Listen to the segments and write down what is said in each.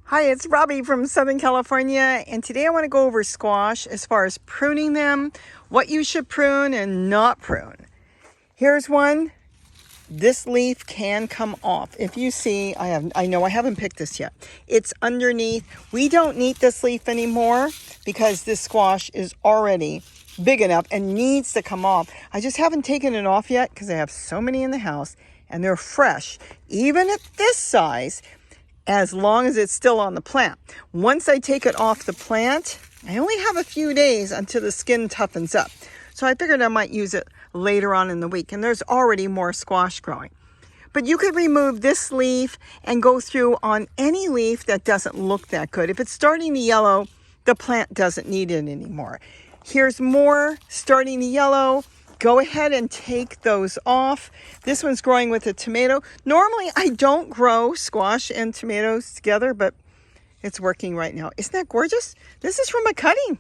Hi, it's Robbie from Southern California, and today I want to go over squash as far as pruning them, what you should prune and not prune. Here's one. This leaf can come off. If you see, I know I haven't picked this yet. It's underneath. We don't need this leaf anymore because this squash is already big enough and needs to come off. I just haven't taken it off yet because I have so many in the house and they're fresh. Even at this size, as long as it's still on the plant. Once I take it off the plant, I only have a few days until the skin toughens up. So I figured I might use it later on in the week, and there's already more squash growing. But you could remove this leaf and go through on any leaf that doesn't look that good. If it's starting to yellow, the plant doesn't need it anymore. Here's more starting to yellow. Go ahead and take those off. This one's growing with a tomato. Normally, I don't grow squash and tomatoes together, but it's working right now. Isn't that gorgeous? This is from a cutting.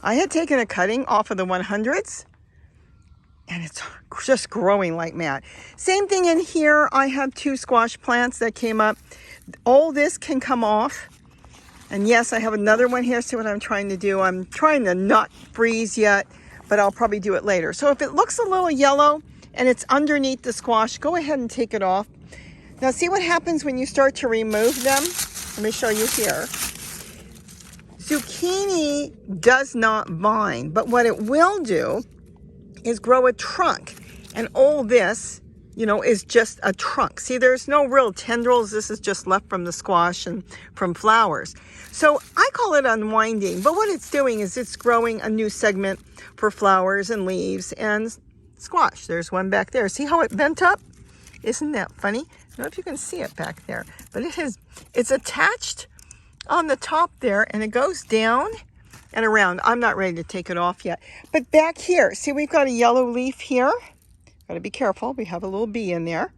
I had taken a cutting off of the 100s, and it's just growing like mad. Same thing in here. I have 2 squash plants that came up. All this can come off. And yes, I have another one here. See what I'm trying to do? I'm trying to not freeze yet, but I'll probably do it later. So if it looks a little yellow and it's underneath the squash, go ahead and take it off. Now see what happens when you start to remove them? Let me show you here. Zucchini does not vine, but what it will do is grow a trunk. And all this, is just a trunk. See, there's no real tendrils. This is just left from the squash and from flowers. So I call it unwinding, but what it's doing is it's growing a new segment for flowers and leaves and squash. There's one back there. See how it bent up? Isn't that funny? I don't know if you can see it back there, but it's attached on the top there, and it goes down and around. I'm not ready to take it off yet. But back here, see, we've got a yellow leaf here. Got to be careful. We have a little bee in there.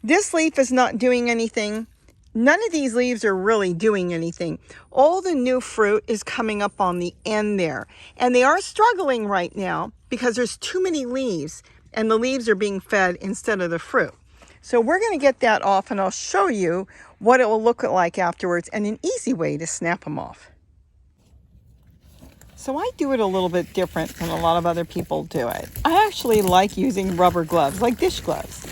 This leaf is not doing anything. None of these leaves are really doing anything. All the new fruit is coming up on the end there. And they are struggling right now because there's too many leaves, and the leaves are being fed instead of the fruit. So we're going to get that off, and I'll show you what it will look like afterwards and an easy way to snap them off. So I do it a little bit different than a lot of other people do it. I actually like using rubber gloves, like dish gloves.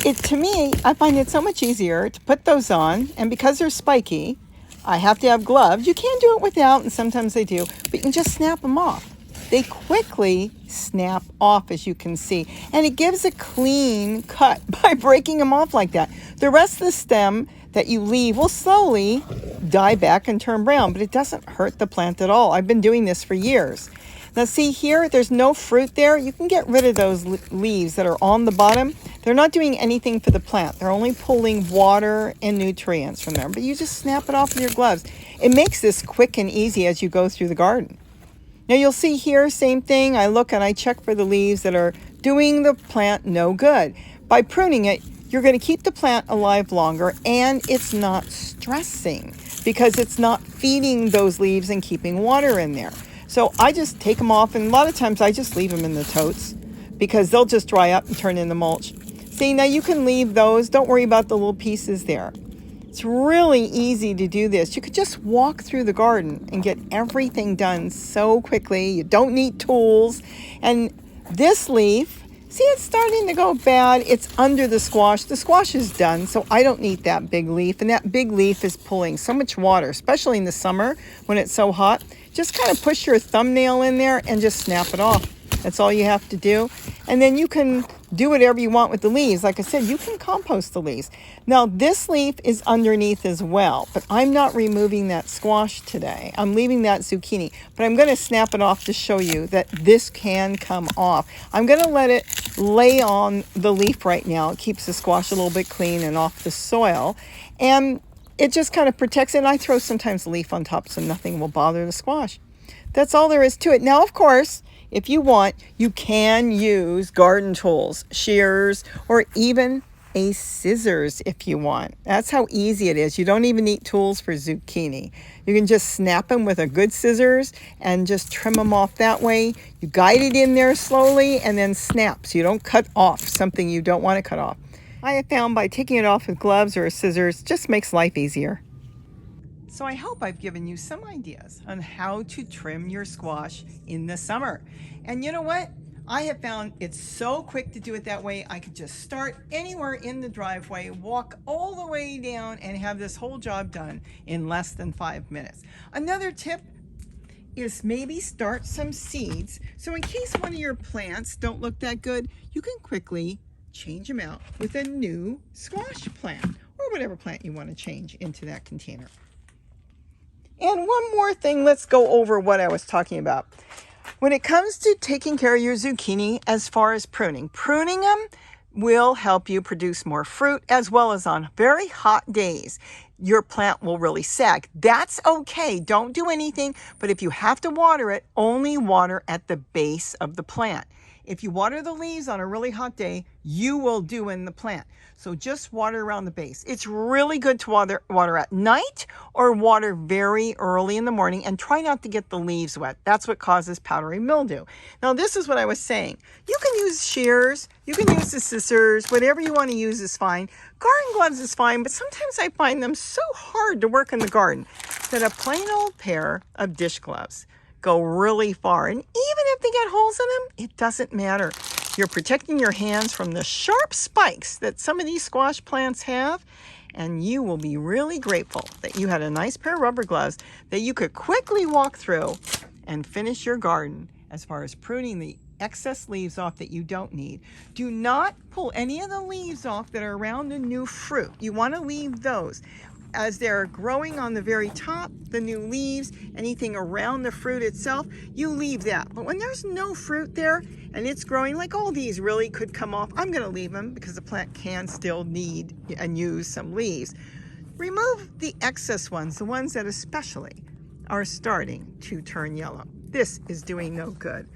To me, I find it so much easier to put those on, and because they're spiky, I have to have gloves. You can do it without, and sometimes they do, but you can just snap them off. They quickly snap off, as you can see, and it gives a clean cut by breaking them off like that. The rest of the stem that you leave will slowly die back and turn brown, but it doesn't hurt the plant at all. I've been doing this for years. Now see here, there's no fruit there. You can get rid of those leaves that are on the bottom. They're not doing anything for the plant. They're only pulling water and nutrients from there, but you just snap it off with your gloves. It makes this quick and easy as you go through the garden. Now you'll see here, same thing. I look and I check for the leaves that are doing the plant no good. By pruning it, you're going to keep the plant alive longer, and it's not stressing because it's not feeding those leaves and keeping water in there. So I just take them off, and a lot of times I just leave them in the totes because they'll just dry up and turn into mulch. See, now you can leave those. Don't worry about the little pieces there. It's really easy to do this. You could just walk through the garden and get everything done so quickly. You don't need tools. And this leaf, see, it's starting to go bad. It's under the squash. The squash is done, so I don't need that big leaf. And that big leaf is pulling so much water, especially in the summer when it's so hot. Just kind of push your thumbnail in there and just snap it off. That's all you have to do. And then you can do whatever you want with the leaves. Like I said, you can compost the leaves. Now, this leaf is underneath as well, but I'm not removing that squash today. I'm leaving that zucchini, but I'm going to snap it off to show you that this can come off. I'm going to let it lay on the leaf right now. It keeps the squash a little bit clean and off the soil. And it just kind of protects it. And I throw sometimes a leaf on top so nothing will bother the squash. That's all there is to it. Now, of course, if you want, you can use garden tools, shears, or even a scissors if you want. That's how easy it is. You don't even need tools for zucchini. You can just snap them with a good scissors and just trim them off that way. You guide it in there slowly and then snap so you don't cut off something you don't want to cut off. I have found by taking it off with gloves or scissors just makes life easier. So I hope I've given you some ideas on how to trim your squash in the summer. And you know what? I have found it's so quick to do it that way. I could just start anywhere in the driveway, walk all the way down, and have this whole job done in less than 5 minutes. Another tip is maybe start some seeds. So in case one of your plants don't look that good, you can quickly change them out with a new squash plant or whatever plant you want to change into that container. And one more thing, let's go over what I was talking about. When it comes to taking care of your zucchini as far as pruning them will help you produce more fruit, as well as on very hot days, your plant will really sag. That's okay. Don't do anything, but if you have to water it, only water at the base of the plant. If you water the leaves on a really hot day, you will do in the plant. So just water around the base. It's really good to water at night or water very early in the morning, and try not to get the leaves wet. That's what causes powdery mildew. Now, this is what I was saying. You can use shears, you can use the scissors, whatever you want to use is fine. Garden gloves is fine, but sometimes I find them so hard to work in the garden that a plain old pair of dish gloves go really far. And even if they get holes in them, it doesn't matter. You're protecting your hands from the sharp spikes that some of these squash plants have, and you will be really grateful that you had a nice pair of rubber gloves that you could quickly walk through and finish your garden as far as pruning the excess leaves off that you don't need. Do not pull any of the leaves off that are around the new fruit. You want to leave those. As they're growing on the very top, the new leaves, anything around the fruit itself, you leave that. But when there's no fruit there and it's growing, like all these really could come off, I'm going to leave them because the plant can still need and use some leaves. Remove the excess ones, the ones that especially are starting to turn yellow. This is doing no good.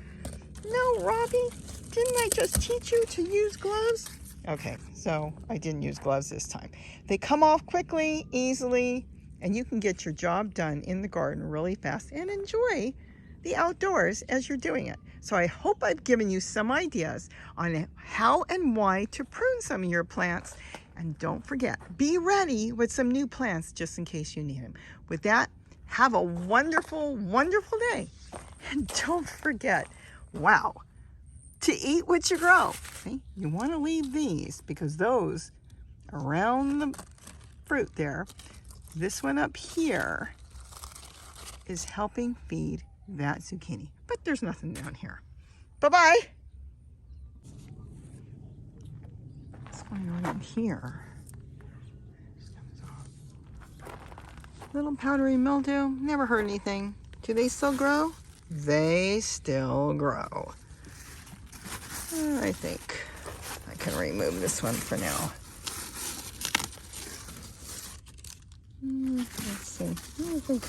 No, Robbie, didn't I just teach you to use gloves? Okay, so I didn't use gloves this time. They come off quickly, easily, and you can get your job done in the garden really fast and enjoy the outdoors as you're doing it. So I hope I've given you some ideas on how and why to prune some of your plants. And don't forget, be ready with some new plants just in case you need them. With that, have a wonderful, wonderful day. And don't forget, wow, to eat what you grow. Okay? You want to leave these because those around the fruit there, this one up here is helping feed that zucchini. But there's nothing down here. Bye-bye. What's going on in here? Little powdery mildew, never hurt anything. Do they still grow? They still grow. I think I can remove this one for now. Let's see. I think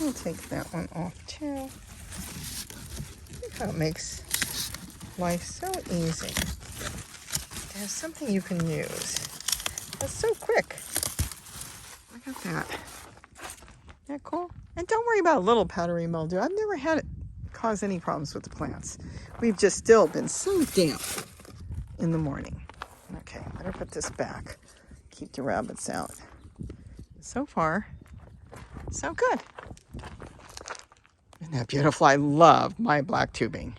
I'll take that one off too. Look how it makes life so easy. To have something you can use. That's so quick. Look at that. Isn't that cool? And don't worry about a little powdery mildew. I've never had it cause any problems with the plants. We've just still been so damp in the morning. Okay, better put this back. Keep the rabbits out. So far, so good. Isn't that beautiful? I love my black tubing.